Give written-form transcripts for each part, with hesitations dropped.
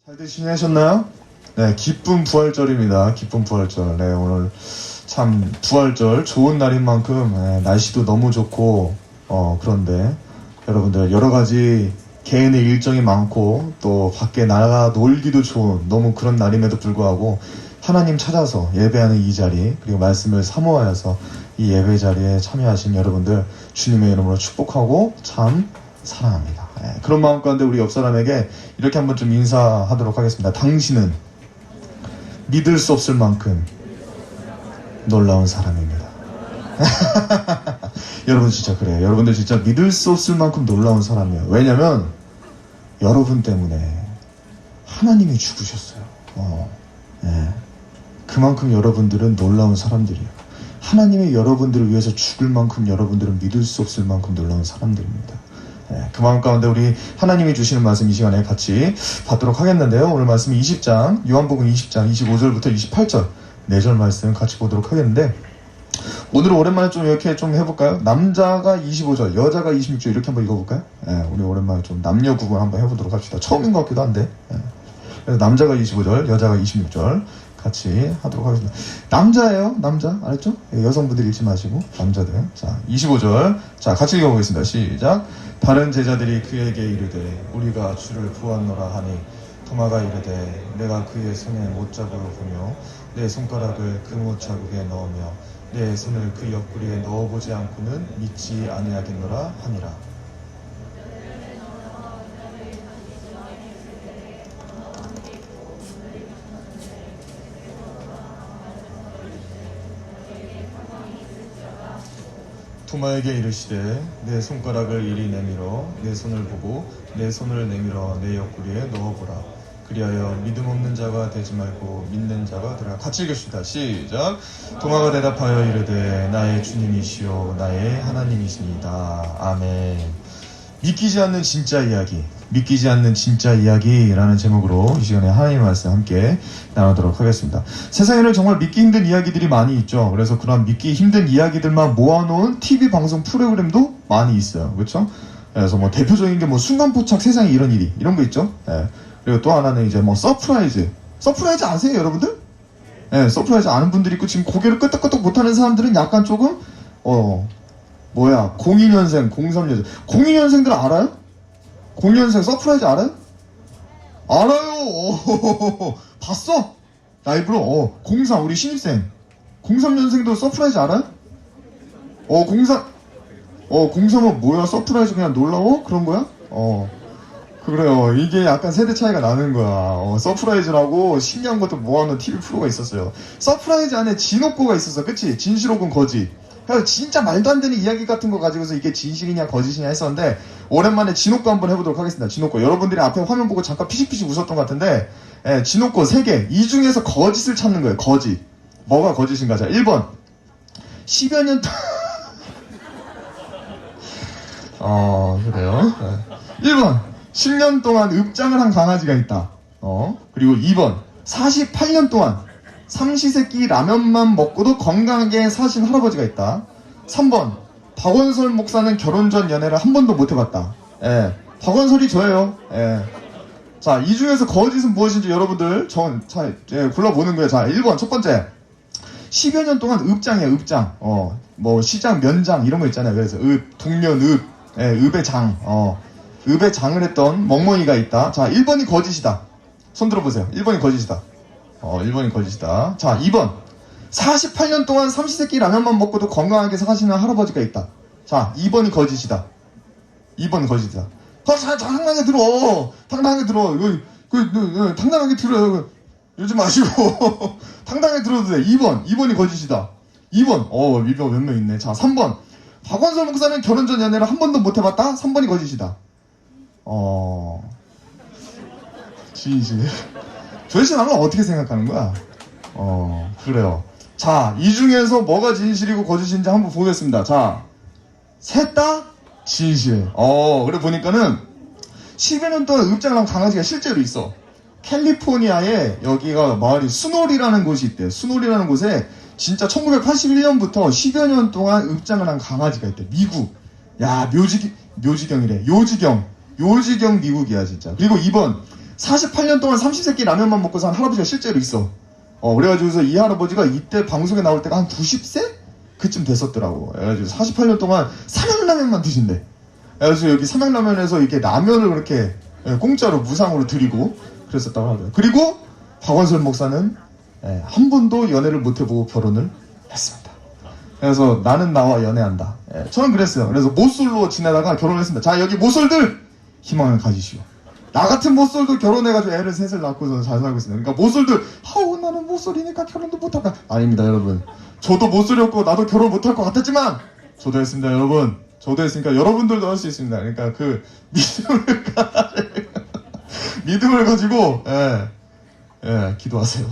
잘들 지내셨나요? 네, 기쁜 부활절입니다. 기쁜 부활절. 네, 오늘 참 부활절 좋은 날인 만큼 날씨도 너무 좋고 그런데 여러분들 여러 가지 개인의 일정이 많고 또 밖에 나가 놀기도 좋은 너무 그런 날임에도 불구하고 하나님 찾아서 예배하는 이 자리 그리고 말씀을 사모하여서 이 예배 자리에 참여하신 여러분들 주님의 이름으로 축복하고 참 사랑합니다. 그런 마음 가운데 우리 옆 사람에게 이렇게 한번 좀 인사하도록 하겠습니다. 당신은 믿을 수 없을 만큼 놀라운 사람입니다. 여러분 진짜 그래요. 여러분들 진짜 믿을 수 없을 만큼 놀라운 사람이에요. 왜냐면 여러분 때문에 하나님이 죽으셨어요. 그만큼 여러분들은 놀라운 사람들이에요. 하나님이 여러분들을 위해서 죽을 만큼 여러분들은 믿을 수 없을 만큼 놀라운 사람들입니다. 그 마음 가운데 우리 하나님이 주시는 말씀 이 시간에 같이 받도록 하겠는데요. 오늘 말씀이 20장, 요한복음 20장 25절부터 28절 4절 말씀 같이 보도록 하겠는데 오늘은 오랜만에 좀 이렇게 좀 해볼까요? 남자가 25절, 여자가 26절 이렇게 한번 읽어볼까요? 우리 오랜만에 좀 남녀 구분 한번 해보도록 합시다. 처음인 것 같기도 한데 그래서 남자가 25절, 여자가 26절 같이 하도록 하겠습니다. 남자예요, 남자. 알았죠? 여성분들 읽지 마시고 남자들. 자, 25절. 자, 같이 읽어보겠습니다. 시작. 다른 제자들이 그에게 이르되 우리가 주를 보았노라 하니 도마가 이르되 내가 그의 손에 못자국을 보며 내 손가락을 그 못자국에 넣으며 내 손을 그 옆구리에 넣어보지 않고는 믿지 아니하겠노라 하니라. 도마에게 이르시되 내 손가락을 이리 내밀어 내 손을 보고 내 손을 내밀어 내 옆구리에 넣어보라. 그리하여 믿음 없는 자가 되지 말고 믿는 자가 되라. 같이 읽읍시다. 시작. 도마가 대답하여 이르되 나의 주님이시요 나의 하나님이십니다. 아멘. 믿기지 않는 진짜 이야기, 믿기지 않는 진짜 이야기라는 제목으로 이 시간에 하나님의 말씀 함께 나누도록 하겠습니다. 세상에는 정말 믿기 힘든 이야기들이 많이 있죠. 그래서 그런 믿기 힘든 이야기들만 모아놓은 TV 방송 프로그램도 많이 있어요. 그렇죠? 그래서 뭐 대표적인 게 뭐 순간포착 세상에 이런 일이 이런 거 있죠. 그리고 또 하나는 이제 뭐 서프라이즈 아세요, 여러분들? 서프라이즈 아는 분들이 있고 지금 고개를 끄덕끄덕 못하는 사람들은 약간 조금 02년생, 03년생. 02년생들 알아요? 02년생 서프라이즈 알아요? 알아요! 봤어? 라이브로? 03, 우리 신입생. 03년생도 서프라이즈 알아요? 03은 뭐야? 서프라이즈 그냥 놀라워? 그런 거야? 그래요. 이게 약간 세대 차이가 나는 거야. 서프라이즈라고 신기한 것도 모아놓은 TV 프로가 있었어요. 서프라이즈 안에 진옥고가 있었어. 그치? 진실 혹은 거짓. 그래서 진짜 말도 안 되는 이야기 같은 거 가지고서 이게 진실이냐 거짓이냐 했었는데 오랜만에 진옥고 한번 해보도록 하겠습니다. 진옥고. 여러분들이 앞에 화면 보고 잠깐 피식피식 웃었던 것 같은데 진옥고 3개. 이 중에서 거짓을 찾는 거예요. 거짓. 뭐가 거짓인가? 자, 1번. 10여 년 그래요. 1번. 10년 동안 읍장을 한 강아지가 있다. 그리고 2번. 48년 동안 삼시세끼 라면만 먹고도 건강하게 사신 할아버지가 있다. 3번. 박원설 목사는 결혼 전 연애를 한 번도 못 해봤다. 박원설이 저예요. 자, 이 중에서 거짓은 무엇인지 여러분들 골라보는 거예요. 자, 1번 첫 번째. 10여 년 동안 읍장이에요. 읍장. 뭐 시장, 면장 이런 거 있잖아요. 그래서 동면 읍의 장. 읍의 장을 했던 멍멍이가 있다. 자, 1번이 거짓이다. 손 들어보세요. 1번이 거짓이다. 1번이 거짓이다. 자, 2번. 48년 동안 삼시세끼 라면만 먹고도 건강하게 사시는 할아버지가 있다. 자, 2번이 거짓이다. 2번 거짓이다. 당당하게 들어. 당당하게 들어. 당당하게 들어요. 이러지 마시고. 당당하게 들어도 돼. 2번이 거짓이다. 2번. 리뷰가 몇 명 있네. 자, 3번. 박원설 목사는 결혼 전 연애를 한 번도 못 해봤다. 3번이 거짓이다. 진실. 도대체 나는 어떻게 생각하는 거야? 그래요. 자, 이 중에서 뭐가 진실이고 거짓인지 한번 보겠습니다. 자, 셋 다 진실. 그래 보니까는 10여 년 동안 읍장을 한 강아지가 실제로 있어. 캘리포니아에 여기가 마을이 수놀이라는 곳이 있대요. 수놀이라는 곳에 진짜 1981년부터 10여 년 동안 읍장을 한 강아지가 있대. 미국. 야, 묘지경이래. 요지경 미국이야 진짜. 그리고 2번. 48년 동안 30세끼 라면만 먹고 산 할아버지가 실제로 있어. 그래가지고서 이 할아버지가 이때 방송에 나올 때가 한 90세? 그쯤 됐었더라고. 그래가지고 48년 동안 삼양라면만 드신대. 그래서 여기 삼양라면에서 이렇게 라면을 그렇게 공짜로 무상으로 드리고 그랬었다고 하더라고요. 그리고 박원순 목사는 한 번도 연애를 못 해보고 결혼을 했습니다. 그래서 나는 나와 연애한다. 저는 그랬어요. 그래서 모쏠로 지내다가 결혼했습니다. 자, 여기 모쏠들 희망을 가지시오. 나 같은 모쏠도 결혼해가지고 애를 셋을 낳고서 잘 살고 있습니다. 그러니까 모쏠들, 나는 모쏠이니까 결혼도 못할까? 아닙니다, 여러분. 저도 모쏠이었고 나도 결혼 못할 것 같았지만 저도 했습니다, 여러분. 저도 했으니까 여러분들도 할 수 있습니다. 그러니까 그 믿음을 가지고 기도하세요.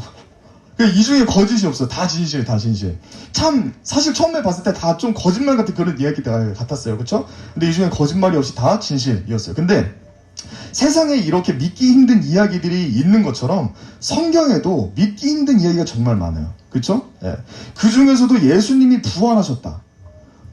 이 중에 거짓이 없어. 다 진실, 다 진실. 참 사실 처음에 봤을 때 다 좀 거짓말 같은 그런 이야기 같았어요, 그렇죠? 근데 이 중에 거짓말이 없이 다 진실이었어요. 근데 세상에 이렇게 믿기 힘든 이야기들이 있는 것처럼 성경에도 믿기 힘든 이야기가 정말 많아요, 그렇죠? 그 중에서도 예수님이 부활하셨다,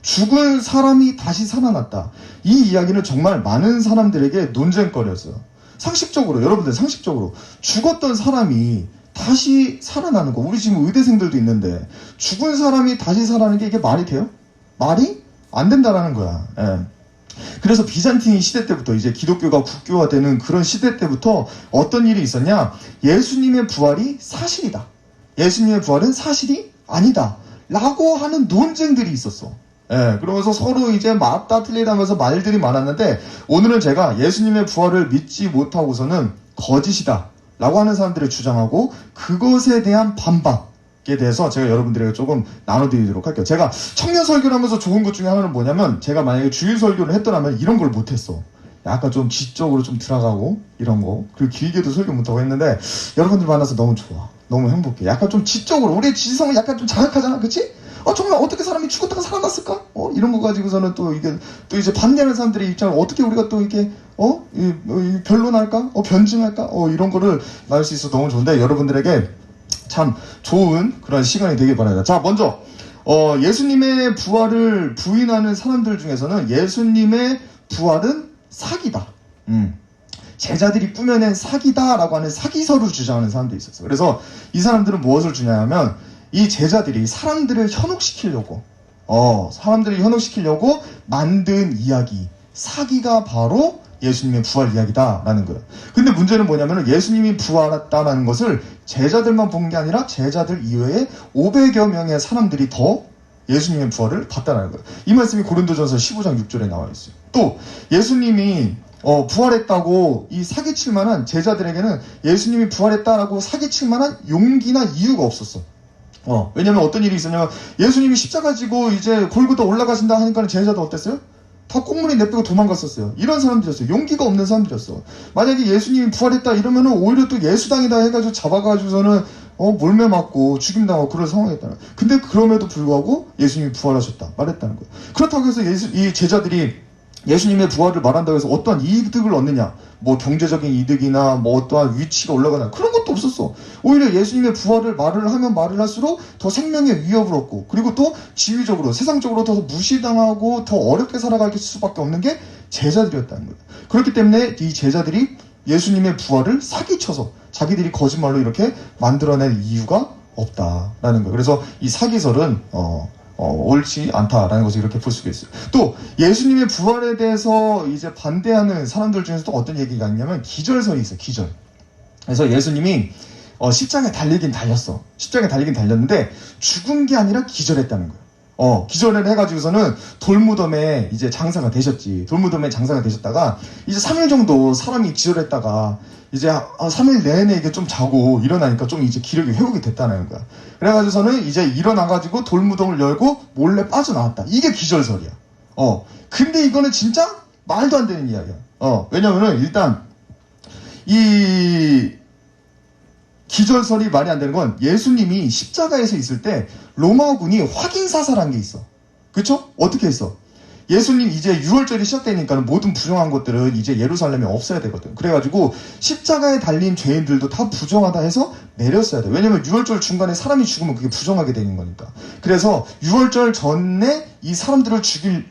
죽은 사람이 다시 살아났다, 이 이야기는 정말 많은 사람들에게 논쟁거리였어요. 상식적으로, 여러분들 상식적으로 죽었던 사람이 다시 살아나는 거, 우리 지금 의대생들도 있는데 죽은 사람이 다시 살아나는 게 이게 말이 돼요? 말이 안 된다라는 거야. 그래서 비잔틴 시대 때부터 이제 기독교가 국교화되는 그런 시대 때부터 어떤 일이 있었냐? 예수님의 부활이 사실이다, 예수님의 부활은 사실이 아니다 라고 하는 논쟁들이 있었어. 그러면서 서로 이제 맞다 틀리다 하면서 말들이 많았는데, 오늘은 제가 예수님의 부활을 믿지 못하고서는 거짓이다 라고 하는 사람들이 주장하고 그것에 대한 반박에 대해서 제가 여러분들에게 조금 나눠드리도록 할게요. 제가 청년 설교를 하면서 좋은 것 중에 하나는 뭐냐면, 제가 만약에 주일 설교를 했더라면 이런 걸 못했어. 약간 좀 지적으로 좀 들어가고 이런 거, 그리고 길게도 설교 못하고 했는데 여러분들 만나서 너무 좋아, 너무 행복해. 약간 좀 지적으로, 우리의 지성은 약간 좀 자극하잖아, 그치? 정말 어떻게 사람이 죽었다가 살아났을까? 이런 거 가지고서는 또 이게 또 이제 반대하는 사람들의 입장을 어떻게 우리가 또 이렇게 변론할까? 변증할까? 이런 거를 알 수 있어서 너무 좋은데, 여러분들에게 참 좋은 그런 시간이 되길 바랍니다. 자, 먼저 예수님의 부활을 부인하는 사람들 중에서는 예수님의 부활은 사기다, 제자들이 꾸며낸 사기다라고 하는 사기설을 주장하는 사람들이 있었어요. 그래서 이 사람들은 무엇을 주냐면, 이 제자들이 사람들을 현혹시키려고 만든 이야기, 사기가 바로 예수님의 부활 이야기다라는 거예요. 근데 문제는 뭐냐면, 예수님이 부활했다라는 것을 제자들만 본 게 아니라 제자들 이외에 500여 명의 사람들이 더 예수님의 부활을 봤다는 거예요. 이 말씀이 고린도전서 15장 6절에 나와 있어요. 또 예수님이 부활했다고 이 사기칠 만한, 제자들에게는 예수님이 부활했다라고 사기칠 만한 용기나 이유가 없었어. 왜냐면 어떤 일이 있었냐면, 예수님이 십자가 지고 이제 골고다 올라가신다 하니까 제자도 어땠어요? 다 꽁무니 내빼고 도망갔었어요. 이런 사람들이었어요. 용기가 없는 사람들이었어. 만약에 예수님이 부활했다 이러면은 오히려 또 예수당이다 해가지고 잡아가지고서는 몰매 맞고 죽임당하고 그런 상황이었다는 거예요. 근데 그럼에도 불구하고 예수님이 부활하셨다 말했다는 거예요. 그렇다고 해서 이 제자들이 예수님의 부활을 말한다고 해서 어떠한 이득을 얻느냐, 뭐 경제적인 이득이나 뭐 어떠한 위치가 올라가나, 그런 것도 없었어. 오히려 예수님의 부활을 말을 하면 말을 할수록 더 생명의 위협을 얻고, 그리고 또 지위적으로 세상적으로 더 무시당하고 더 어렵게 살아갈 수밖에 없는 게 제자들이었다는 거예요. 그렇기 때문에 이 제자들이 예수님의 부활을 사기쳐서 자기들이 거짓말로 이렇게 만들어낸 이유가 없다라는 거예요. 그래서 이 사기설은 옳지 않다라는 것을 이렇게 볼 수가 있어요. 또 예수님의 부활에 대해서 이제 반대하는 사람들 중에서 또 어떤 얘기가 있냐면, 기절설이 있어요. 기절. 그래서 예수님이 십자가에 달리긴 달렸어. 십자가에 달리긴 달렸는데 죽은 게 아니라 기절했다는 거예요. 기절을 해가지고서는 돌무덤에 이제 장사가 되셨지. 돌무덤에 장사가 되셨다가 이제 3일 정도 사람이 기절했다가 이제 3일 내내 이게 좀 자고 일어나니까 좀 이제 기력이 회복이 됐다는 거야. 그래가지고서는 이제 일어나가지고 돌무덤을 열고 몰래 빠져나왔다. 이게 기절설이야. 근데 이거는 진짜 말도 안 되는 이야기야. 왜냐면은 일단 이 기절설이 말이 안 되는 건, 예수님이 십자가에서 있을 때 로마군이 확인사살한 게 있어. 그쵸? 어떻게 했어? 예수님 이제 6월절이 시작되니까 모든 부정한 것들은 이제 예루살렘에 없어야 되거든. 그래가지고 십자가에 달린 죄인들도 다 부정하다 해서 내렸어야 돼. 왜냐면 6월절 중간에 사람이 죽으면 그게 부정하게 되는 거니까. 그래서 6월절 전에 이 사람들을 죽일,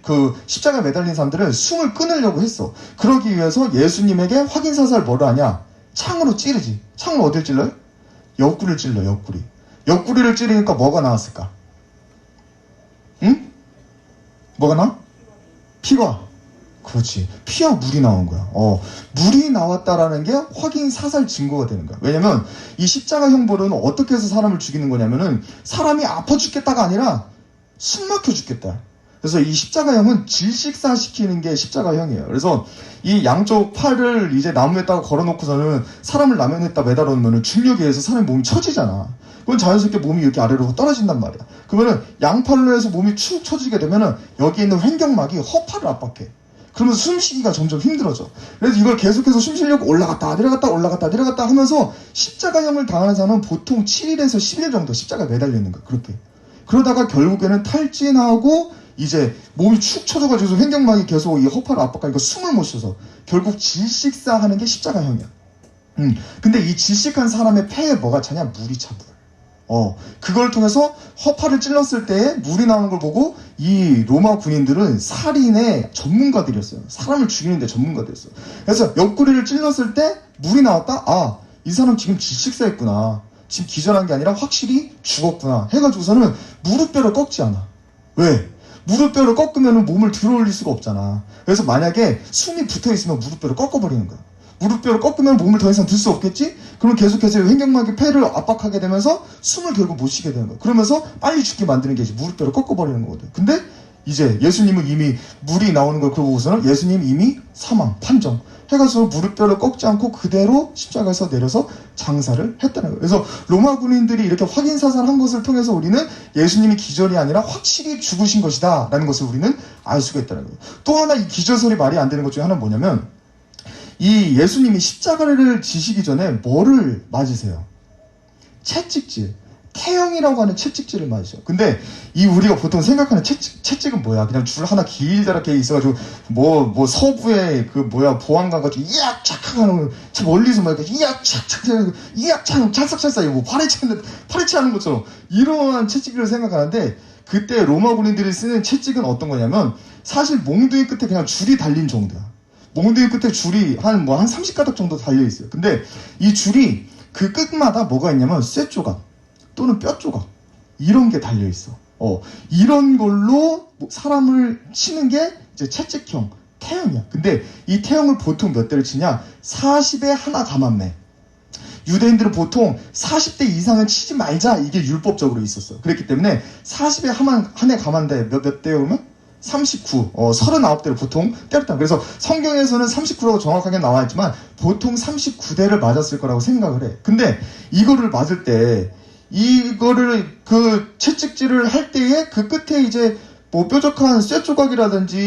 십자가에 매달린 사람들은 숨을 끊으려고 했어. 그러기 위해서 예수님에게 확인사살 뭐를 하냐? 창으로 찌르지. 창으로 어딜 찔러요? 옆구리를 찔러, 옆구리. 옆구리를 찌르니까 뭐가 나왔을까? 응? 뭐가 나? 피가. 그렇지. 피와 물이 나온 거야. 물이 나왔다라는 게 확인 사살 증거가 되는 거야. 왜냐면 이 십자가 형벌은 어떻게 해서 사람을 죽이는 거냐면은 사람이 아파 죽겠다가 아니라 숨 막혀 죽겠다. 그래서 이 십자가형은 질식사시키는 게 십자가형이에요. 그래서 이 양쪽 팔을 이제 나무에다가 걸어놓고서는 사람을 나무에다 매달아 놓으면 중력에 의해서 사람의 몸이 처지잖아. 그건 자연스럽게 몸이 이렇게 아래로 떨어진단 말이야. 그러면은 양팔로 해서 몸이 축 처지게 되면은 여기 있는 횡격막이 허파를 압박해. 그러면서 숨쉬기가 점점 힘들어져. 그래서 이걸 계속해서 숨 쉬려고 올라갔다 내려갔다 올라갔다 내려갔다 하면서 십자가형을 당하는 사람은 보통 7일에서 10일 정도 십자가에 매달려 있는 거야. 그렇게. 그러다가 결국에는 탈진하고 이제 몸이 축 처져가지고 횡격막이 계속 이 허파를 압박하니까 숨을 못 쉬어서 결국 질식사하는 게 십자가형이야. 근데 이 질식한 사람의 폐에 뭐가 차냐? 물이 차, 물. 그걸 통해서 허파를 찔렀을 때 물이 나오는 걸 보고 이 로마 군인들은 살인의 전문가들이었어요. 사람을 죽이는데 전문가들이었어요. 그래서 옆구리를 찔렀을 때 물이 나왔다? 아, 이 사람 지금 질식사했구나. 지금 기절한 게 아니라 확실히 죽었구나. 해가지고서는 무릎뼈를 꺾지 않아. 왜? 무릎뼈를 꺾으면 몸을 들어 올릴 수가 없잖아. 그래서 만약에 숨이 붙어 있으면 무릎뼈를 꺾어버리는 거야. 무릎뼈를 꺾으면 몸을 더 이상 들 수 없겠지? 그럼 계속해서 횡격막이 폐를 압박하게 되면서 숨을 결국 못 쉬게 되는 거야. 그러면서 빨리 죽게 만드는 게 이제 무릎뼈를 꺾어버리는 거거든. 근데 이제 예수님은 이미 물이 나오는 걸 보고서는 예수님 이미 사망, 판정 해가지고 무릎뼈를 꺾지 않고 그대로 십자가에서 내려서 장사를 했다는 거예요. 그래서 로마 군인들이 이렇게 확인 사살한 것을 통해서 우리는 예수님이 기절이 아니라 확실히 죽으신 것이다 라는 것을 우리는 알 수가 있다는 거예요. 또 하나 이 기절설이 말이 안 되는 것 중에 하나는 뭐냐면 이 예수님이 십자가를 지시기 전에 뭐를 맞으세요? 채찍질. 태형이라고 하는 채찍질을 맞으셔. 근데 이 우리가 보통 생각하는 채찍은 뭐야? 그냥 줄 하나 길다랗게 있어가지고 뭐 서부에 그 뭐야 보안 가가지고 이악 착 하는 저 멀리서 막 이렇게 이악 착착 이악 착 찰싹찰싹 뭐 파리치하는 것처럼 이러한 채찍을 생각하는데 그때 로마 군인들이 쓰는 채찍은 어떤 거냐면 사실 몽둥이 끝에 그냥 줄이 달린 정도야. 몽둥이 끝에 줄이 한 30가닥 정도 달려 있어요. 근데 이 줄이 그 끝마다 뭐가 있냐면 쇠 조각 또는 뼈 조각 이런 게 달려 있어. 이런 걸로 사람을 치는 게 이제 채찍형, 태형이야. 근데 이 태형을 보통 몇 대를 치냐? 40에 하나 감안매. 유대인들은 보통 40대 이상은 치지 말자 이게 율법적으로 있었어. 그랬기 때문에 40에 한 해 감안대 몇 대요 그러면? 39, 39대를 보통 때렸다. 그래서 성경에서는 39라고 정확하게 나와 있지만 보통 39대를 맞았을 거라고 생각을 해. 근데 이거를 맞을 때 이거를 그 채찍질을 할 때에 그 끝에 이제 뭐 뾰족한 쇠 조각이라든지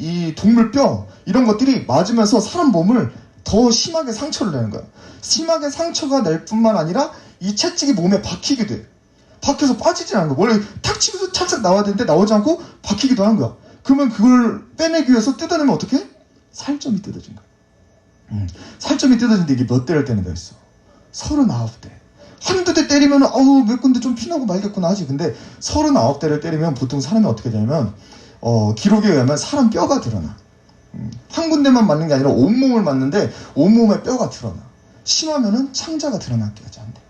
이 동물 뼈 이런 것들이 맞으면서 사람 몸을 더 심하게 상처를 내는 거야. 심하게 상처가 낼 뿐만 아니라 이 채찍이 몸에 박히기도 해. 박혀서 빠지지 않는 거야. 원래 탁 치면서 찰싹 나와야 되는데 나오지 않고 박히기도 하는 거야. 그러면 그걸 빼내기 위해서 뜯어내면 어떻게? 살점이 뜯어진 거야. 살점이 뜯어진데 이게 몇 대를 때린다 했어? 39대. 한두 대 때리면 몇 군데 좀 피나고 말겠구나 하지. 근데 39대를 때리면 보통 사람이 어떻게 되냐면 기록에 의하면 사람 뼈가 드러나. 한 군데만 맞는 게 아니라 온몸을 맞는데 온몸에 뼈가 드러나. 심하면은 창자가 드러나기까지 한대.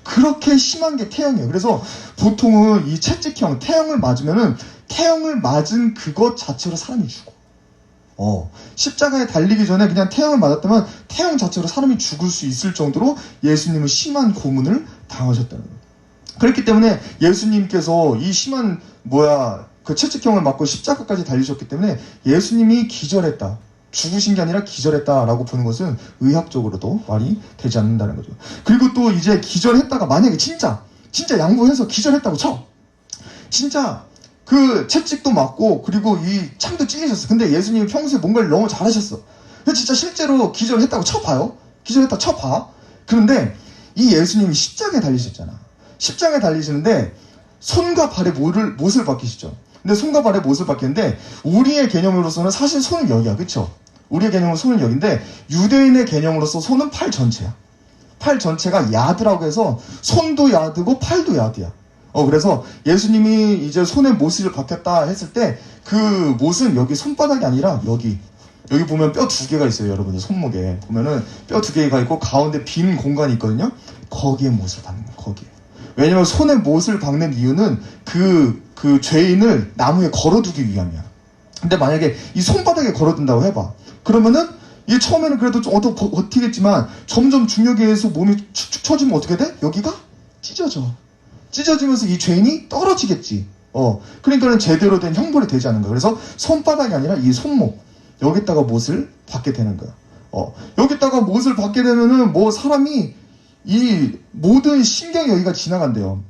그렇게 심한 게 태형이에요. 그래서 보통은 이 채찍형, 태형을 맞으면은 태형을 맞은 그것 자체로 사람이 죽어. 십자가에 달리기 전에 그냥 태형을 맞았다면 태형 자체로 사람이 죽을 수 있을 정도로 예수님은 심한 고문을 당하셨다는 거예요. 그렇기 때문에 예수님께서 이 심한 그 채찍형을 맞고 십자가까지 달리셨기 때문에 예수님이 기절했다. 죽으신 게 아니라 기절했다라고 보는 것은 의학적으로도 말이 되지 않는다는 거죠. 그리고 또 이제 기절했다가 만약에 진짜 양보해서 기절했다고 쳐. 진짜 그 채찍도 맞고 그리고 이 참도 찔리셨어. 근데 예수님이 평소에 뭔가를 너무 잘하셨어. 근데 진짜 실제로 기절했다고 쳐봐요. 기절했다 쳐봐. 그런데 이 예수님이 십자가에 달리셨잖아. 십자가에 달리시는데 손과 발에 못을 박히시죠. 근데 손과 발에 못을 박히는데 우리의 개념으로서는 사실 손은 여기야. 그쵸? 우리의 개념은 손은 여기인데 유대인의 개념으로서 손은 팔 전체야. 팔 전체가 야드라고 해서 손도 야드고 팔도 야드야. 그래서 예수님이 이제 손에 못을 박혔다 했을 때 그 못은 여기 손바닥이 아니라 여기 여기 보면 뼈 2개가 있어요. 여러분들 손목에 보면은 뼈 2개가 있고 가운데 빈 공간이 있거든요. 거기에 못을 박는 거예요. 거기에. 왜냐면 손에 못을 박는 이유는 그 죄인을 나무에 걸어두기 위함이야. 근데 만약에 이 손바닥에 걸어둔다고 해봐. 그러면은 이 처음에는 그래도 좀 버티겠지만 점점 중력에 의해서 몸이 축축 처지면 어떻게 돼? 여기가 찢어져. 찢어지면서 이 죄인이 떨어지겠지. 그러니까는 제대로 된 형벌이 되지 않는 거야. 그래서 손바닥이 아니라 이 손목 여기다가 못을 박게 되는 거야. 여기다가 못을 박게 되면은 뭐 사람이 이 모든 신경이 여기가 지나간대요.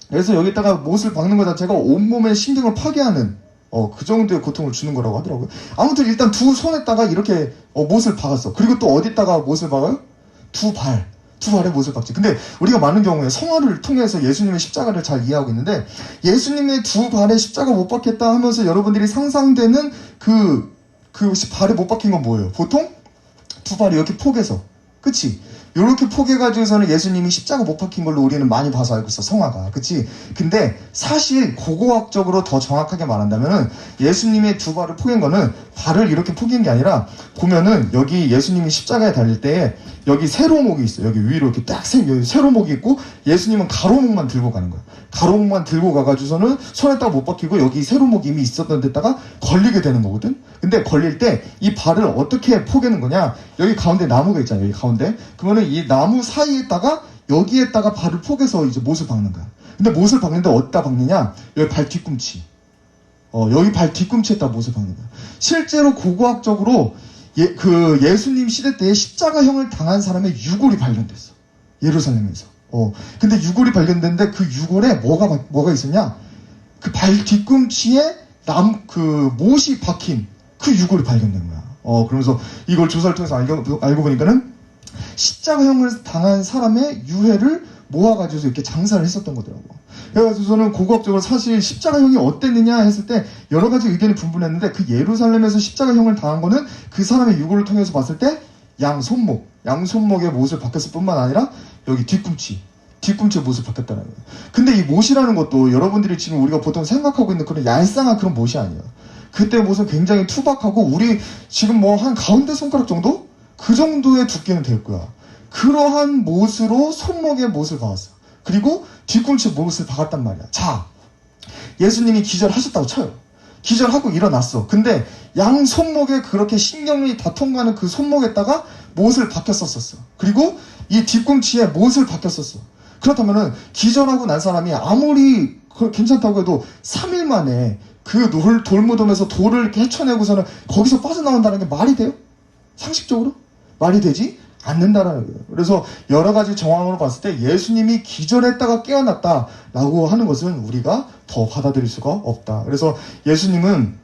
그래서 여기다가 못을 박는 것 자체가 온몸의 신경을 파괴하는 그 정도의 고통을 주는 거라고 하더라고요. 아무튼 일단 두 손에다가 이렇게 못을 박았어. 그리고 또 어디다가 못을 박아요? 두 발에 못을 박지. 근데 우리가 많은 경우에 성화를 통해서 예수님의 십자가를 잘 이해하고 있는데 예수님의 두 발에 십자가 못 박겠다 하면서 여러분들이 상상되는 그 발에 못 박힌 건 뭐예요? 보통 두 발이 이렇게 포개서, 그치? 이렇게 포개가지고서는 예수님이 십자가 못 박힌 걸로 우리는 많이 봐서 알고 있어, 성화가. 그치? 근데 사실 고고학적으로 더 정확하게 말한다면은 예수님의 두 발을 포갠 거는 발을 이렇게 포갠 게 아니라 보면은 여기 예수님이 십자가에 달릴 때 여기 세로목이 있어요. 여기 위로 이렇게 딱 여기 세로목이 있고 예수님은 가로목만 들고 가는 거야. 가로목만 들고 가가지고서는 손에다가 못 박히고 여기 세로목이 이미 있었던 데다가 걸리게 되는 거거든? 근데 걸릴 때 이 발을 어떻게 포개는 거냐? 여기 가운데 나무가 있잖아요. 여기 가운데. 그러면은 이 나무 사이에다가 여기에다가 발을 포개서 이제 못을 박는 거야. 근데 못을 박는데 어디다 박느냐? 여기 발 뒤꿈치. 여기 발 뒤꿈치에다 못을 박는 거야. 실제로 고고학적으로 예수님 시대 때 십자가형을 당한 사람의 유골이 발견됐어. 예루살렘에서. 근데 유골이 발견됐는데 그 유골에 뭐가 있었냐? 그 발 뒤꿈치에 못이 박힌 그 유골이 발견된 거야. 그러면서 이걸 조사를 통해서 알고 보니까는 십자가형을 당한 사람의 유해를 모아가지고 이렇게 장사를 했었던 거더라고. 그래가지고 저는 고고학적으로 사실 십자가형이 어땠느냐 했을 때 여러 가지 의견이 분분했는데 그 예루살렘에서 십자가형을 당한 거는 그 사람의 유골을 통해서 봤을 때 양손목에 못을 박혔을 뿐만 아니라 여기 뒤꿈치에 못을 박혔다는 거예요. 근데 이 못이라는 것도 여러분들이 지금 우리가 보통 생각하고 있는 그런 얄쌍한 그런 못이 아니에요. 그때 못은 굉장히 투박하고 우리 지금 뭐 한 가운데 손가락 정도? 그 정도의 두께는 될 거야. 그러한 못으로 손목에 못을 박았어. 그리고 뒤꿈치에 못을 박았단 말이야. 자, 예수님이 기절하셨다고 쳐요. 기절하고 일어났어. 근데 양 손목에 그렇게 신경이 다 통과하는 그 손목에다가 못을 박혔었어. 그리고 이 뒤꿈치에 못을 박혔었어. 그렇다면은 기절하고 난 사람이 아무리 괜찮다고 해도 3일 만에 그 돌무덤에서 돌을 이렇게 헤쳐내고서는 거기서 빠져나온다는 게 말이 돼요? 상식적으로? 말이 되지 않는다라는 거예요. 그래서 여러 가지 정황으로 봤을 때 예수님이 기절했다가 깨어났다라고 하는 것은 우리가 더 받아들일 수가 없다. 그래서 예수님은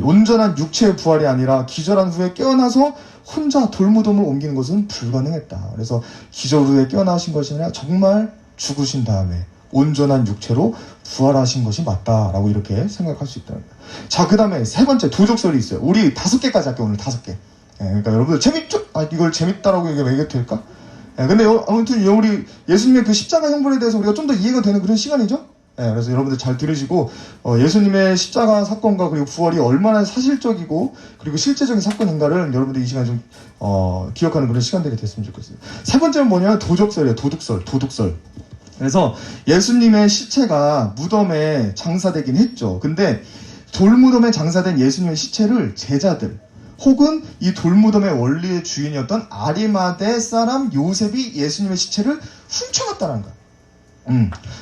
온전한 육체의 부활이 아니라 기절한 후에 깨어나서 혼자 돌무덤을 옮기는 것은 불가능했다. 그래서 기절 후에 깨어나신 것이 아니라 정말 죽으신 다음에 온전한 육체로 부활하신 것이 맞다라고 이렇게 생각할 수 있다는 거예요. 자, 그 다음에 세 번째 도적설이 있어요. 우리 5개까지 할게요. 오늘 5개. 그러니까 여러분들 재밌죠? 이걸 재밌다라고 얘기해도 될까? 근데 아무튼 우리 예수님의 그 십자가 형벌에 대해서 우리가 좀 더 이해가 되는 그런 시간이죠? 그래서 여러분들 잘 들으시고 예수님의 십자가 사건과 그리고 부활이 얼마나 사실적이고 그리고 실제적인 사건인가를 여러분들 이 시간에 좀 기억하는 그런 시간들이 됐으면 좋겠어요. 세 번째는 뭐냐면 도적설이에요. 도둑설. 그래서 예수님의 시체가 무덤에 장사되긴 했죠. 근데 돌무덤에 장사된 예수님의 시체를 제자들 혹은 이 돌무덤의 원리의 주인이었던 아리마대 사람 요셉이 예수님의 시체를 훔쳐갔다는 거야.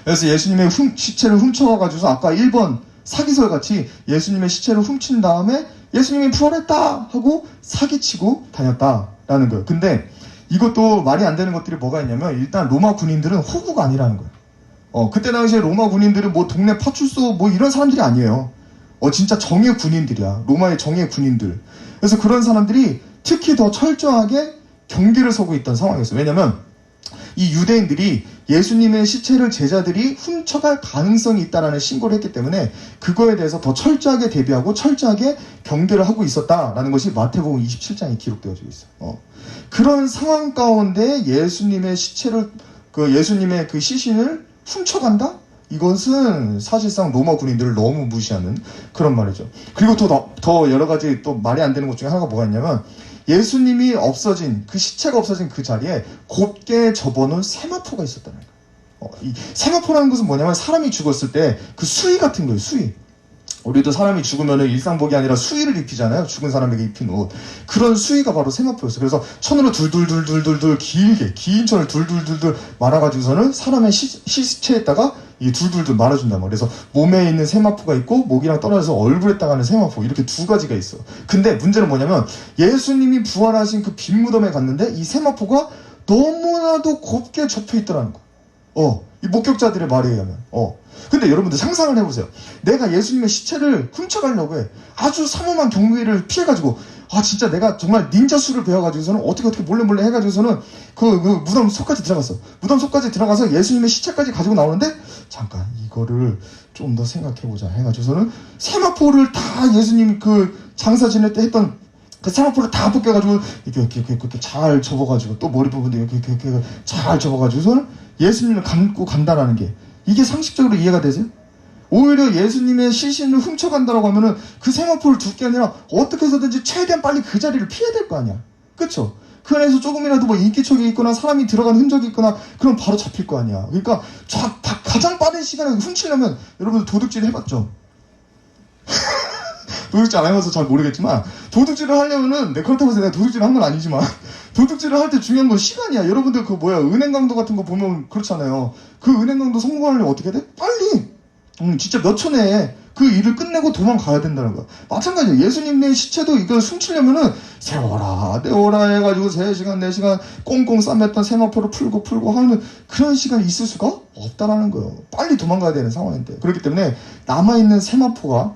그래서 예수님의 시체를 훔쳐가가지고 아까 1번 사기설 같이 예수님의 시체를 훔친 다음에 예수님이 부활했다 하고 사기치고 다녔다라는 거예요. 근데 이것도 말이 안 되는 것들이 뭐가 있냐면 일단 로마 군인들은 호구가 아니라는 거예요. 그때 당시에 로마 군인들은 뭐 동네 파출소 뭐 이런 사람들이 아니에요. 진짜 정예 군인들이야. 로마의 정예 군인들. 그래서 그런 사람들이 특히 더 철저하게 경계를 서고 있던 상황이었어요. 왜냐면 이 유대인들이 예수님의 시체를 제자들이 훔쳐갈 가능성이 있다라는 신고를 했기 때문에 그거에 대해서 더 철저하게 대비하고 철저하게 경계를 하고 있었다라는 것이 마태복음 27장에 기록되어지고 있어요. 그런 상황 가운데 예수님의 시체를 예수님의 그 시신을 훔쳐간다? 이것은 사실상 로마 군인들을 너무 무시하는 그런 말이죠. 그리고 더 더 여러 가지 또 말이 안 되는 것 중에 하나가 뭐가 있냐면, 예수님이 없어진, 그 시체가 없어진 그 자리에 곱게 접어놓은 세마포가 있었다는 거예요. 이 세마포라는 것은 뭐냐면, 사람이 죽었을 때 그 수의 같은 거예요, 수의. 우리도 사람이 죽으면 일상복이 아니라 수의를 입히잖아요. 죽은 사람에게 입힌 옷. 그런 수의가 바로 세마포였어요. 그래서 천으로 둘둘둘둘둘둘 길게, 긴 천을 둘둘둘둘 말아가지고서는 사람의 시체에다가 이 둘둘둘 말아준단 말이에요. 그래서 몸에 있는 세마포가 있고, 목이랑 떨어져서 얼굴에다가 하는 세마포, 이렇게 두 가지가 있어. 근데 문제는 뭐냐면, 예수님이 부활하신 그 빈 무덤에 갔는데 이 세마포가 너무나도 곱게 접혀 있더라는 거. 이 목격자들의 말에 의하면. 근데 여러분들 상상을 해보세요. 내가 예수님의 시체를 훔쳐가려고 해. 아주 삼엄한 경비를 피해가지고, 진짜 내가 정말 닌자수를 배워가지고서는 어떻게 몰래 해가지고서는 그 무덤 속까지 들어갔어. 무덤 속까지 들어가서 예수님의 시체까지 가지고 나오는데, 잠깐 이거를 좀 더 생각해보자 해가지고서는 세마포를 다 예수님 그 장사 지낼 때 했던 그 세마포를 다 벗겨가지고 이렇게 잘 접어가지고, 또 머리 부분도 이렇게 잘 접어가지고서는 예수님을 감고 간다라는 게, 이게 상식적으로 이해가 되세요? 오히려 예수님의 시신을 훔쳐간다라고 하면은 그 세마포를 둘 게 아니라 어떻게 해서든지 최대한 빨리 그 자리를 피해야 될 거 아니야. 그쵸? 그 안에서 조금이라도 뭐 인기척이 있거나 사람이 들어간 흔적이 있거나 그럼 바로 잡힐 거 아니야. 그러니까 가장 빠른 시간에 훔치려면, 여러분들 도둑질 해봤죠? 도둑질 안 해봐서 잘 모르겠지만, 도둑질을 하려면은, 그렇다고 해서 내가 도둑질을 한 건 아니지만, 도둑질을 할 때 중요한 건 시간이야. 여러분들 은행 강도 같은 거 보면 그렇잖아요. 그 은행 강도 성공하려면 어떻게 돼? 빨리! 진짜 몇 초 내에 그 일을 끝내고 도망가야 된다는 거야. 마찬가지예요. 예수님의 시체도 이걸 훔치려면은, 세워라, 내워라 해가지고 3시간, 4시간 꽁꽁 싸맸던 세마포를 풀고 하는 그런 시간이 있을 수가 없다라는 거예요. 빨리 도망가야 되는 상황인데. 그렇기 때문에 남아있는 세마포가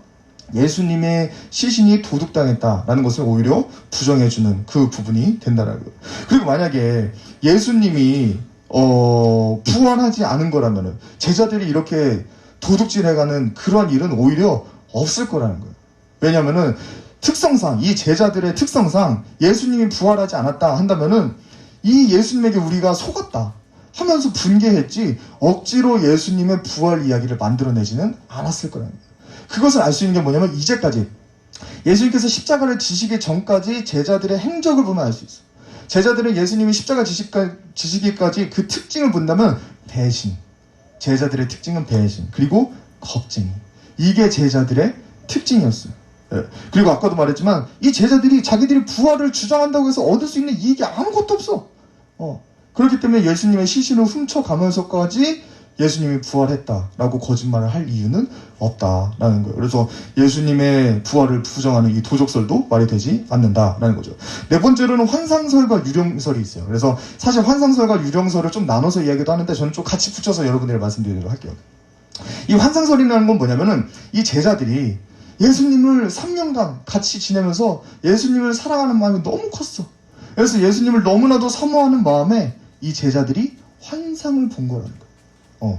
예수님의 시신이 도둑당했다라는 것을 오히려 부정해주는 그 부분이 된다는 거예요. 그리고 만약에 예수님이 부활하지 않은 거라면은 제자들이 이렇게 도둑질해가는 그런 일은 오히려 없을 거라는 거예요. 왜냐면은 특성상, 이 제자들의 특성상 예수님이 부활하지 않았다 한다면은 이 예수님에게 우리가 속았다 하면서 분개했지, 억지로 예수님의 부활 이야기를 만들어내지는 않았을 거라는 거예요. 그것을 알 수 있는 게 뭐냐면, 이제까지 예수님께서 십자가를 지시기 전까지 제자들의 행적을 보면 알 수 있어요. 제자들은 예수님이 십자가 지시기까지 그 특징을 본다면, 배신. 제자들의 특징은 배신. 그리고 겁쟁이. 이게 제자들의 특징이었어요. 그리고 아까도 말했지만, 이 제자들이 자기들이 부활을 주장한다고 해서 얻을 수 있는 이익이 아무것도 없어. 그렇기 때문에 예수님의 시신을 훔쳐가면서까지 예수님이 부활했다라고 거짓말을 할 이유는 없다라는 거예요. 그래서 예수님의 부활을 부정하는 이 도적설도 말이 되지 않는다라는 거죠. 네 번째로는 환상설과 유령설이 있어요. 그래서 사실 환상설과 유령설을 좀 나눠서 이야기도 하는데, 저는 좀 같이 붙여서 여러분들에게 말씀드리도록 할게요. 이 환상설이라는 건 뭐냐면은, 이 제자들이 예수님을 3년간 같이 지내면서 예수님을 사랑하는 마음이 너무 컸어. 그래서 예수님을 너무나도 사모하는 마음에 이 제자들이 환상을 본 거라는 거예요.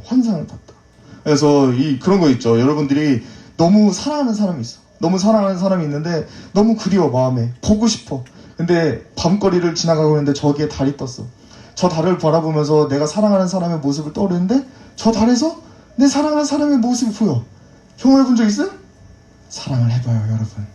환상을 봤다. 그래서 그런 거 있죠. 여러분들이 너무 사랑하는 사람이 있어. 너무 사랑하는 사람이 있는데 너무 그리워, 마음에. 보고 싶어. 근데 밤거리를 지나가고 있는데 저기에 달이 떴어. 저 달을 바라보면서 내가 사랑하는 사람의 모습을 떠오르는데, 저 달에서 내 사랑하는 사람의 모습이 보여. 경험해 본 적 있어요? 사랑을 해봐요, 여러분.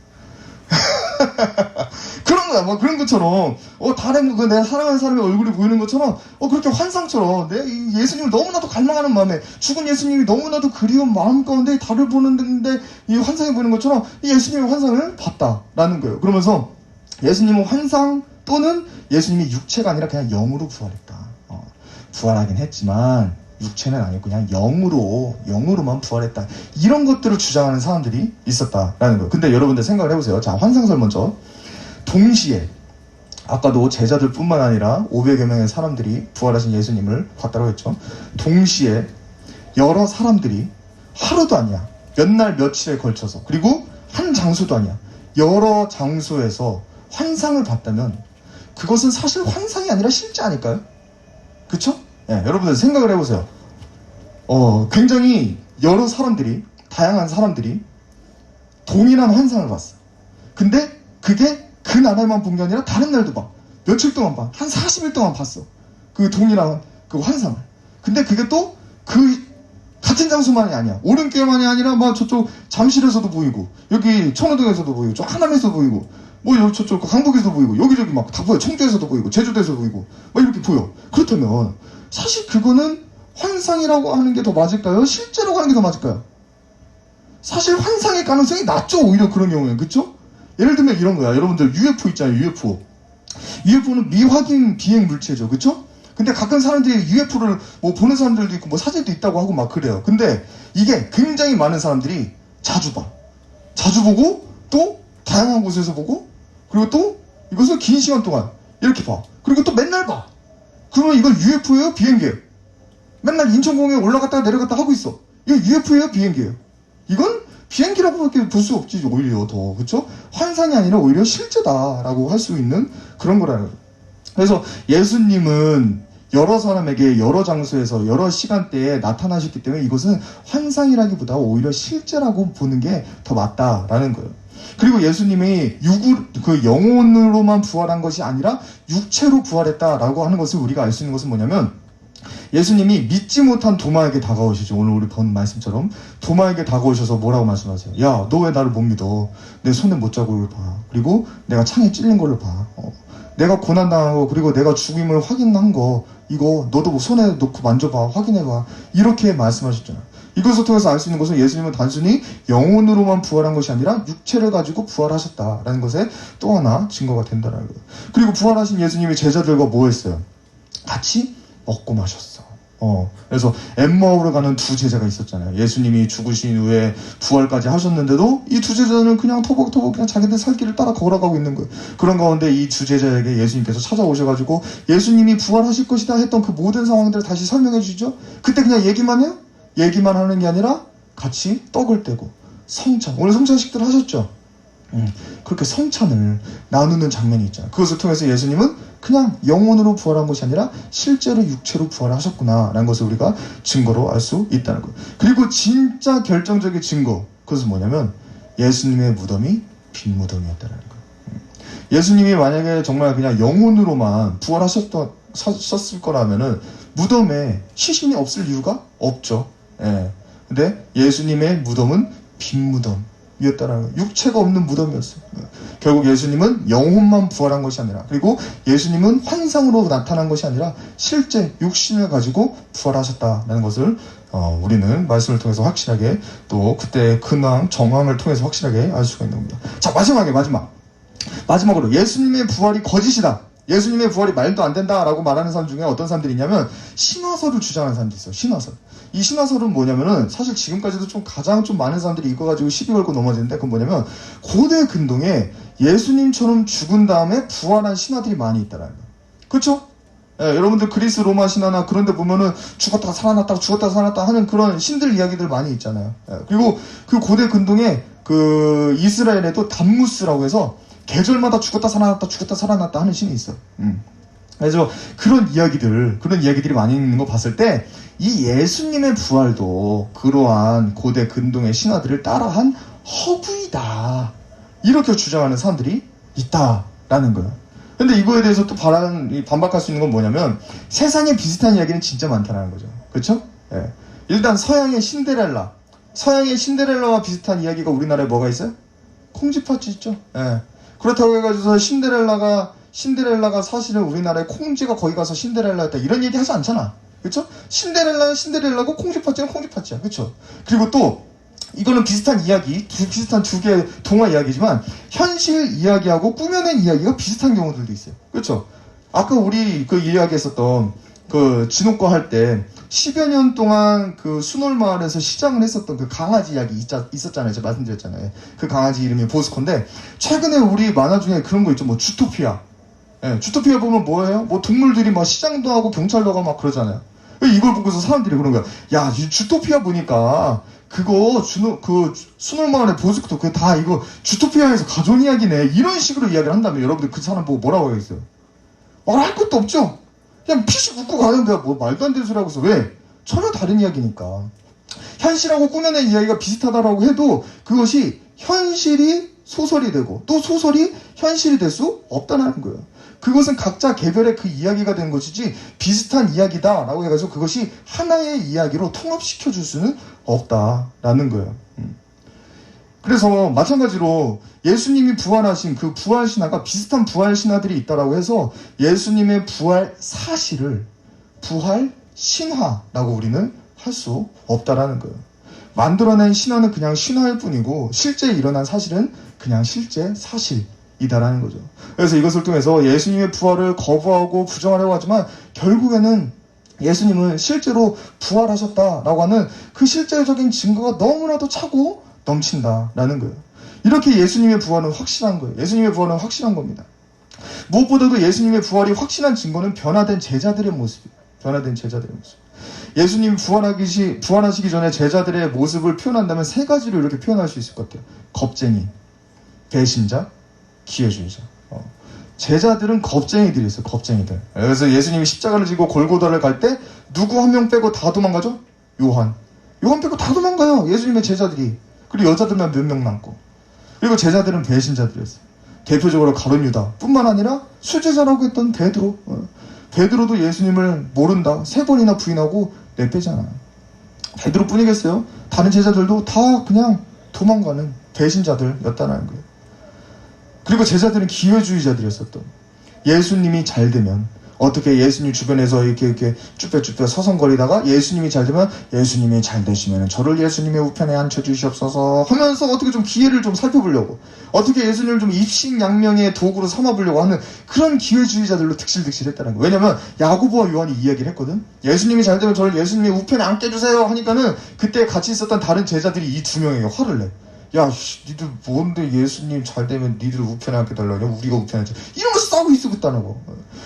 그런 거야. 뭐 그런 것처럼 달에 내가 사랑하는 사람의 얼굴이 보이는 것처럼, 그렇게 환상처럼 내 예수님을 너무나도 갈망하는 마음에, 죽은 예수님이 너무나도 그리운 마음 가운데 달을 보는데 이 환상이 보이는 것처럼 이 예수님의 환상을 봤다라는 거예요. 그러면서 예수님은 환상 또는 예수님이 육체가 아니라 그냥 영으로 부활했다. 부활하긴 했지만 육체는 아니고 그냥 영으로만 부활했다. 이런 것들을 주장하는 사람들이 있었다라는 거예요. 근데 여러분들 생각을 해보세요. 자, 환상설 먼저. 동시에 아까도 제자들 뿐만 아니라 500여 명의 사람들이 부활하신 예수님을 봤다고 했죠. 동시에 여러 사람들이 하루도 아니야, 몇 날 며칠에 걸쳐서, 그리고 한 장소도 아니야, 여러 장소에서 환상을 봤다면 그것은 사실 환상이 아니라 실제 아닐까요? 그쵸? 네, 여러분들 생각을 해보세요. 굉장히 여러 사람들이, 다양한 사람들이 동일한 환상을 봤어. 근데 그게 그 날에만 본 게 아니라 다른 날도 봐. 며칠 동안 봐. 한 40일 동안 봤어. 그 동일한 그 환상을. 근데 그게 또 같은 장소만이 아니야. 오른교회만이 아니라 막 저쪽 잠실에서도 보이고, 여기 천호동에서도 보이고, 저 하남에서도 보이고, 뭐 여기 저쪽 강북에서도 보이고, 여기저기 막 다 보여. 청주에서도 보이고, 제주도에서도 보이고, 막 이렇게 보여. 그렇다면 사실 그거는 환상이라고 하는 게 더 맞을까요? 실제로 하는 게 더 맞을까요? 사실 환상의 가능성이 낮죠. 오히려 그런 경우에는. 그쵸? 예를 들면 이런 거야. 여러분들 UFO 있잖아요. UFO. UFO는 미확인 비행 물체죠. 그쵸? 근데 가끔 사람들이 UFO를 뭐 보는 사람들도 있고 뭐 사진도 있다고 하고 막 그래요. 근데 이게 굉장히 많은 사람들이 자주 봐. 자주 보고 또 다양한 곳에서 보고 그리고 또 이것을 긴 시간 동안 이렇게 봐. 그리고 또 맨날 봐. 그러면 이건 UFO예요? 비행기예요? 맨날 인천공항에 올라갔다가 내려갔다 하고 있어. 이거 UFO예요? 비행기예요? 이건 비행기라고밖에 볼 수 없지. 오히려 더. 그쵸? 환상이 아니라 오히려 실제다라고 할 수 있는 그런 거라는 거예요. 그래서 예수님은 여러 사람에게 여러 장소에서 여러 시간대에 나타나셨기 때문에 이것은 환상이라기보다 오히려 실제라고 보는 게 더 맞다라는 거예요. 그리고 예수님이 영혼으로만 부활한 것이 아니라 육체로 부활했다라고 하는 것을 우리가 알 수 있는 것은 뭐냐면 예수님이 믿지 못한 도마에게 다가오시죠. 오늘 우리 본 말씀처럼 도마에게 다가오셔서 뭐라고 말씀하세요? 야, 너 왜 나를 못 믿어? 내 손에 못자국을 봐. 그리고 내가 창에 찔린 걸로 봐. 내가 고난당하고 그리고 내가 죽임을 확인한 거 이거 너도 뭐 손에 놓고 만져봐. 확인해봐. 이렇게 말씀하셨잖아요. 이것을 통해서 알 수 있는 것은 예수님은 단순히 영혼으로만 부활한 것이 아니라 육체를 가지고 부활하셨다라는 것에 또 하나 증거가 된다는 거예요. 그리고 부활하신 예수님이 제자들과 뭐 했어요? 같이 먹고 마셨어. 그래서 엠마오로 가는 두 제자가 있었잖아요. 예수님이 죽으신 후에 부활까지 하셨는데도 이 두 제자는 그냥 터벅터벅 그냥 자기들 살 길을 따라 걸어가고 있는 거예요. 그런 가운데 이 두 제자에게 예수님께서 찾아오셔가지고 예수님이 부활하실 것이다 했던 그 모든 상황들을 다시 설명해 주시죠. 그때 그냥 얘기만 해요? 얘기만 하는 게 아니라 같이 떡을 떼고 성찬. 오늘 성찬식들 하셨죠? 그렇게 성찬을 나누는 장면이 있잖아요. 그것을 통해서 예수님은 그냥 영혼으로 부활한 것이 아니라 실제로 육체로 부활하셨구나 라는 것을 우리가 증거로 알 수 있다는 거예요. 그리고 진짜 결정적인 증거, 그것은 뭐냐면 예수님의 무덤이 빈 무덤이었다는 거예요. 예수님이 만약에 정말 그냥 영혼으로만 부활하셨을 거라면은 무덤에 시신이 없을 이유가 없죠. 근데 예수님의 무덤은 빈 무덤 이었다라는 거예요. 육체가 없는 무덤이었어요. 결국 예수님은 영혼만 부활한 것이 아니라 그리고 예수님은 환상으로 나타난 것이 아니라 실제 육신을 가지고 부활하셨다는 것을 우리는 말씀을 통해서 확실하게 또 그때의 근황, 정황을 통해서 확실하게 알 수가 있는 겁니다. 자, 마지막으로 예수님의 부활이 거짓이다. 예수님의 부활이 말도 안 된다라고 말하는 사람 중에 어떤 사람들이 있냐면 신화설을 주장하는 사람들이 있어요. 신화설. 이 신화설은 뭐냐면은 사실 지금까지도 가장 많은 사람들이 읽어가지고 시비 걸고 넘어지는데 그건 뭐냐면 고대 근동에 예수님처럼 죽은 다음에 부활한 신화들이 많이 있다라는 거예요. 그렇죠? 여러분들 그리스 로마 신화나 그런 데 보면은 죽었다가 살아났다 하는 그런 신들 이야기들 많이 있잖아요. 그리고 그 고대 근동에 그 이스라엘에도 담무스라고 해서 계절마다 죽었다 살아났다 하는 신이 있어. 그래서 그런 이야기들이 많이 있는 거 봤을 때 이 예수님의 부활도 그러한 고대 근동의 신화들을 따라한 허구이다. 이렇게 주장하는 사람들이 있다라는 거예요. 근데 이거에 대해서 또 반박할 수 있는 건 뭐냐면 세상에 비슷한 이야기는 진짜 많다는 거죠. 그렇죠? 일단 서양의 신데렐라와 비슷한 이야기가 우리나라에 뭐가 있어요? 콩쥐팥쥐 있죠? 그렇다고 해가지고 신데렐라가 사실은 우리나라에 콩쥐가 거기 가서 신데렐라였다 이런 얘기 하지 않잖아. 그쵸? 신데렐라는 신데렐라고 콩쥐팥쥐는 콩쥐팥쥐야. 그쵸? 그리고 또 이거는 비슷한 두 개의 동화 이야기지만 현실 이야기하고 꾸며낸 이야기가 비슷한 경우들도 있어요. 그쵸? 아까 우리 그 이야기했었던 그 진옥과 할 때 10여 년 동안 그 순월마을에서 시장을 했었던 그 강아지 이야기 있었잖아요. 제가 말씀드렸잖아요. 그 강아지 이름이 보스콘데 최근에 우리 만화 중에 그런 거 있죠. 뭐 주토피아. 주토피아 보면 뭐예요? 뭐 동물들이 막 시장도 하고 경찰도 하고 막 그러잖아요. 이걸 보고서 사람들이 그런 거야. 야, 주토피아 보니까 그거 순월마을의 보스콘 그게 다 이거 주토피아에서 가져온 이야기네. 이런 식으로 이야기를 한다면 여러분들 그 사람 보고 뭐라고 하겠어요? 말할 것도 없죠. 그냥 피식 웃고 가는 거야. 뭐 말도 안 되는 소리 하고서 왜? 전혀 다른 이야기니까. 현실하고 꾸며낸 이야기가 비슷하다라고 해도 그것이 현실이 소설이 되고 또 소설이 현실이 될 수 없다는 거예요. 그것은 각자 개별의 그 이야기가 된 것이지 비슷한 이야기다라고 해가지고 그것이 하나의 이야기로 통합시켜 줄 수는 없다라는 거예요. 그래서 마찬가지로 예수님이 부활하신 그 부활 신화가 비슷한 부활 신화들이 있다라고 해서 예수님의 부활 사실을 부활 신화라고 우리는 할 수 없다라는 거예요. 만들어낸 신화는 그냥 신화일 뿐이고 실제 일어난 사실은 그냥 실제 사실이다라는 거죠. 그래서 이것을 통해서 예수님의 부활을 거부하고 부정하려고 하지만 결국에는 예수님은 실제로 부활하셨다라고 하는 그 실제적인 증거가 너무나도 차고 넘친다라는 거예요. 이렇게 예수님의 부활은 확실한 거예요. 예수님의 부활은 확실한 겁니다. 무엇보다도 예수님의 부활이 확실한 증거는 변화된 제자들의 모습이에요. 변화된 제자들의 모습. 예수님이 부활하시기 전에 제자들의 모습을 표현한다면 세 가지로 이렇게 표현할 수 있을 것 같아요. 겁쟁이, 배신자, 기회주의자. 제자들은 겁쟁이들이었어요. 겁쟁이들. 그래서 예수님이 십자가를 지고 골고다를 갈 때 누구 한 명 빼고 다 도망가죠? 요한 빼고 다 도망가요. 예수님의 제자들이. 그리고 여자들만 몇 명 남고. 그리고 제자들은 배신자들이었어요. 대표적으로 가룟 유다 뿐만 아니라 수제자라고 했던 베드로. 베드로도 예수님을 모른다. 3번이나 부인하고 내빼잖아요. 베드로 뿐이겠어요? 다른 제자들도 다 그냥 도망가는 배신자들이었다는 거예요. 그리고 제자들은 기회주의자들이었었던. 예수님이 잘 되면 어떻게 예수님 주변에서 이렇게 쭈뼛쭈뼛 서성거리다가 예수님이 잘 되면 예수님이 잘 되시면 저를 예수님의 우편에 앉혀주시옵소서 하면서 어떻게 좀 기회를 좀 살펴보려고 어떻게 예수님을 좀 입식양명의 도구로 삼아보려고 하는 그런 기회주의자들로 득실득실했다는 거예요. 왜냐면 야고보와 요한이 이야기를 했거든. 예수님이 잘 되면 저를 예수님의 우편에 앉혀주세요 하니까는 그때 같이 있었던 다른 제자들이 이 두 명에게 화를 내. 야, 니들 뭔데 예수님 잘 되면 니들 우편에 앉혀달라냐? 우리가 우편에 앉혀. 이러면서 싸우고 있었다는 거.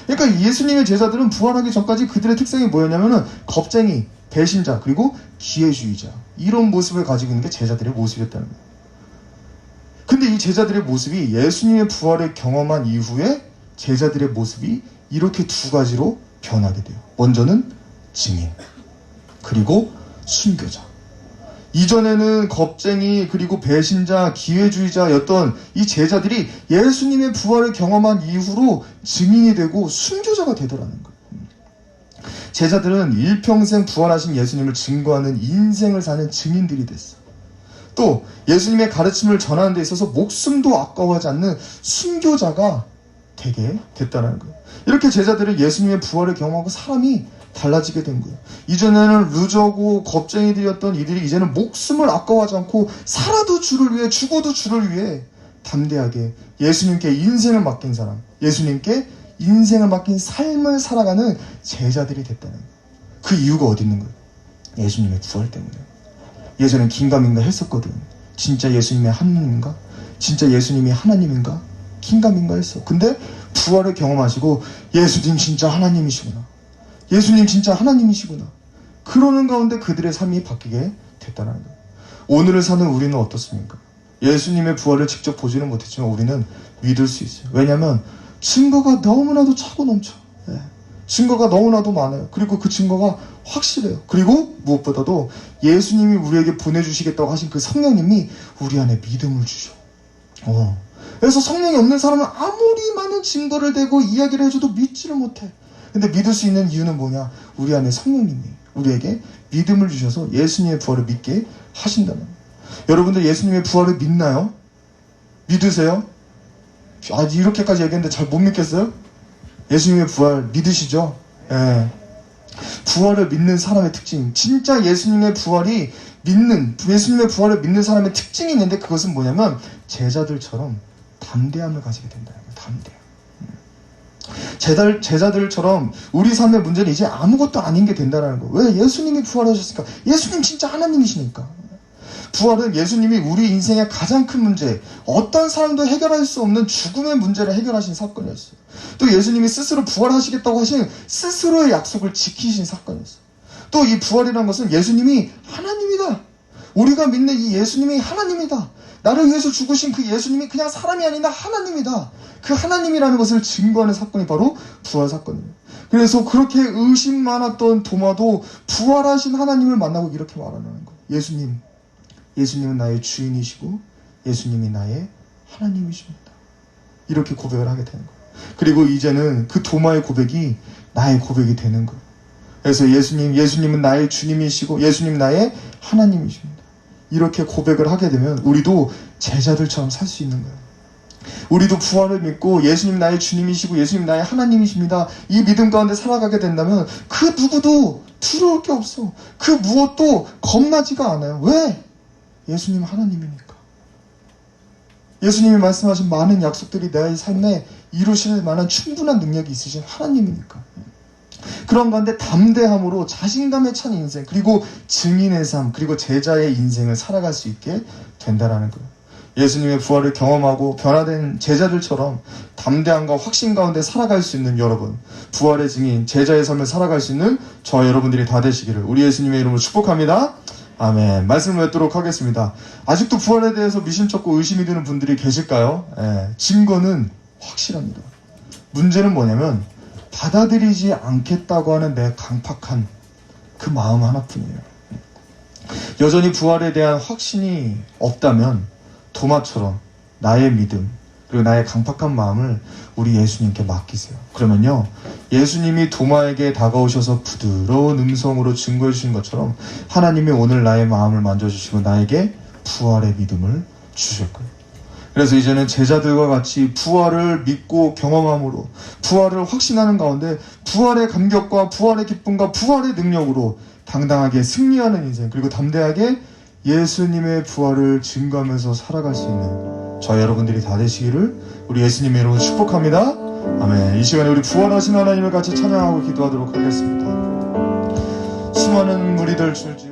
그러니까 예수님의 제자들은 부활하기 전까지 그들의 특성이 뭐였냐면은 겁쟁이, 배신자, 그리고 기회주의자. 이런 모습을 가지고 있는 게 제자들의 모습이었다는 거예요. 근데 이 제자들의 모습이 예수님의 부활을 경험한 이후에 제자들의 모습이 이렇게 두 가지로 변하게 돼요. 먼저는 증인, 그리고 순교자. 이전에는 겁쟁이 그리고 배신자 기회주의자였던 이 제자들이 예수님의 부활을 경험한 이후로 증인이 되고 순교자가 되더라는 거예요. 제자들은 일평생 부활하신 예수님을 증거하는 인생을 사는 증인들이 됐어. 또 예수님의 가르침을 전하는 데 있어서 목숨도 아까워하지 않는 순교자가 되게 됐다는 거예요. 이렇게 제자들은 예수님의 부활을 경험하고 사람이 달라지게 된 거예요. 이전에는 루저고 겁쟁이들이었던 이들이 이제는 목숨을 아까워하지 않고 살아도 주를 위해 죽어도 주를 위해 담대하게 예수님께 인생을 맡긴 사람, 예수님께 인생을 맡긴 삶을 살아가는 제자들이 됐다는 거예요. 그 이유가 어디 있는 거예요? 예수님의 부활 때문에. 예전엔 긴가민가 했었거든. 진짜 예수님이 하나님인가? 진짜 예수님이 하나님인가? 긴가민가 했어. 근데 부활을 경험하시고 예수님 진짜 하나님이시구나. 예수님 진짜 하나님이시구나. 그러는 가운데 그들의 삶이 바뀌게 됐다는 거예요. 오늘을 사는 우리는 어떻습니까? 예수님의 부활을 직접 보지는 못했지만 우리는 믿을 수 있어요. 왜냐하면 증거가 너무나도 차고 넘쳐. 증거가 너무나도 많아요. 그리고 그 증거가 확실해요. 그리고 무엇보다도 예수님이 우리에게 보내주시겠다고 하신 그 성령님이 우리 안에 믿음을 주셔. 그래서 성령이 없는 사람은 아무리 많은 증거를 대고 이야기를 해줘도 믿지를 못해. 근데 믿을 수 있는 이유는 뭐냐? 우리 안에 성령님이 우리에게 믿음을 주셔서 예수님의 부활을 믿게 하신다는 거예요. 여러분들 예수님의 부활을 믿나요? 믿으세요? 이렇게까지 얘기했는데 잘 못 믿겠어요? 예수님의 부활 믿으시죠? 예. 부활을 믿는 사람의 특징, 진짜 예수님의 부활을 믿는 사람의 특징이 있는데 그것은 뭐냐면 제자들처럼 담대함을 가지게 된다는 거예요. 담대함. 제자들처럼 우리 삶의 문제는 이제 아무것도 아닌 게 된다는 거. 왜? 예수님이 부활하셨으니까. 예수님 진짜 하나님이시니까. 부활은 예수님이 우리 인생의 가장 큰 문제, 어떤 사람도 해결할 수 없는 죽음의 문제를 해결하신 사건이었어요. 또 예수님이 스스로 부활하시겠다고 하신 스스로의 약속을 지키신 사건이었어요. 또 이 부활이라는 것은 예수님이 하나님이다. 우리가 믿는 이 예수님이 하나님이다. 나를 위해서 죽으신 그 예수님이 그냥 사람이 아니라 하나님이다. 그 하나님이라는 것을 증거하는 사건이 바로 부활 사건입니다. 그래서 그렇게 의심 많았던 도마도 부활하신 하나님을 만나고 이렇게 말하는 거예요. 예수님은 나의 주인이시고 예수님이 나의 하나님이십니다. 이렇게 고백을 하게 되는 거예요. 그리고 이제는 그 도마의 고백이 나의 고백이 되는 거예요. 그래서 예수님은 나의 주님이시고 예수님 나의 하나님이십니다. 이렇게 고백을 하게 되면 우리도 제자들처럼 살 수 있는 거예요. 우리도 부활을 믿고 예수님 나의 주님이시고 예수님 나의 하나님이십니다. 이 믿음 가운데 살아가게 된다면 그 누구도 두려울 게 없어. 그 무엇도 겁나지가 않아요. 왜? 예수님 하나님이니까. 예수님이 말씀하신 많은 약속들이 내 삶에 이루실 만한 충분한 능력이 있으신 하나님이니까. 그런 가운데 담대함으로 자신감에 찬 인생, 그리고 증인의 삶, 그리고 제자의 인생을 살아갈 수 있게 된다라는 거예요. 예수님의 부활을 경험하고 변화된 제자들처럼 담대함과 확신 가운데 살아갈 수 있는 여러분, 부활의 증인, 제자의 삶을 살아갈 수 있는 저 여러분들이 다 되시기를 우리 예수님의 이름으로 축복합니다. 아멘. 말씀을 맺도록 하겠습니다. 아직도 부활에 대해서 미심쩍고 의심이 드는 분들이 계실까요? 증거는 확실합니다. 문제는 뭐냐면 받아들이지 않겠다고 하는 내 강팍한 그 마음 하나뿐이에요. 여전히 부활에 대한 확신이 없다면 도마처럼 나의 믿음 그리고 나의 강팍한 마음을 우리 예수님께 맡기세요. 그러면요, 예수님이 도마에게 다가오셔서 부드러운 음성으로 증거해 주신 것처럼 하나님이 오늘 나의 마음을 만져주시고 나에게 부활의 믿음을 주실 거예요. 그래서 이제는 제자들과 같이 부활을 믿고 경험함으로, 부활을 확신하는 가운데 부활의 감격과 부활의 기쁨과 부활의 능력으로 당당하게 승리하는 인생, 그리고 담대하게 예수님의 부활을 증거하면서 살아갈 수 있는 저 여러분들이 다 되시기를 우리 예수님의 이름으로 축복합니다. 아멘. 이 시간에 우리 부활하신 하나님을 같이 찬양하고 기도하도록 하겠습니다. 수많은 무리들 줄지